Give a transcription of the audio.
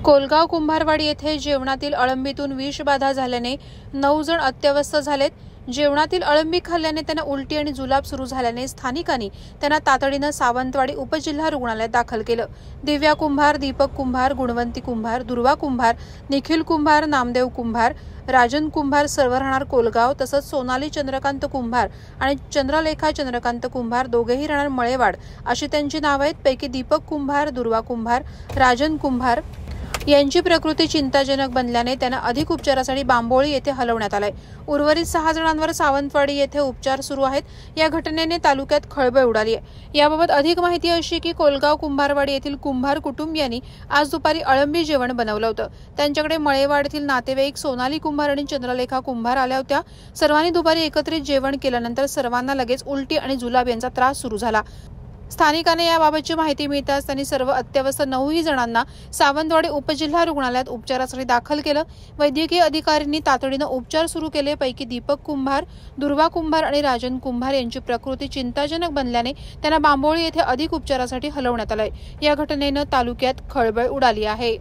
कोलगाव कुंभारवाडी येथे जेवणातील अळंबीतून विषबाधा झाल्याने 9 जण अत्यवस्थ झालेत। जेवणातील अळंबी खाल्ल्याने त्यांना उलटी आणि जुलाब सुरू झाल्याने स्थानिकांनी त्यांना तातडीने सावंतवाडी उपजिल्हा रुग्णालयात दाखल केलं। दिव्या कुंभार, दीपक कुंभार, गुणवंती कुंभार, दुर्वा कुंभार, निखिल कुंभार, नामदेव कुंभार, राजन कुंभार सर्व राहणार कोलगाव, तसंच सोनाली चंद्रकांत कुंभार आणि चंद्रलेखा चंद्रकांत कुंभार दोघेही राहणार मळेवाड अशी त्यांची नावे आहेत। पैकी दीपक कुंभार, दुर्वा कुंभार, राजन कुंभार यांची प्रकृती चिंताजनक बनल्याने त्यांना अधिक उपचारासाठी बांबोळी येथे हलवण्यात आले। उर्वरित 6 जणांवर सावंतवाडी येथे उपचार सुरू आहेत। या घटनेने तालुक्यात खळबळ उडाली आहे। याबाबत अधिक माहिती अशी की कोलगाव कुंभारवाडी येथील कुंभार कुटुंबियांनी आज दुपारी अळंबी जेवण बनवलं होतं। त्यांच्याकडे मळेवाड येथील नातेवाईक सोनाली कुंभार आणि चंद्रलेखा कुंभार आल्या होत्या। सर्वांनी दुपारी एकत्रित जेवण केल्यानंतर सर्वांना लगेच उलटी आणि जुलाब यांचा त्रास सुरू झाला। स्थानिकांना याबाबतची माहिती मिळताच त्यांनी सर्व अत्यवस्थ 9 जणांना सावंतवाडी उपजिल्हा रुग्णालयात उपचारासाठी दाखल केलं। वैद्यकीय अधिकाऱ्यांनी तातडीने उपचार सुरू केले। पैकी दीपक कुंभार, दुर्वा कुंभार आणि राजन कुंभार यांची प्रकृती चिंताजनक बनल्याने त्यांना बांबोळी येथे अधिक उपचारासाठी हलवण्यात आले। या घटनेने तालुक्यात खळबळ उडाली आहे।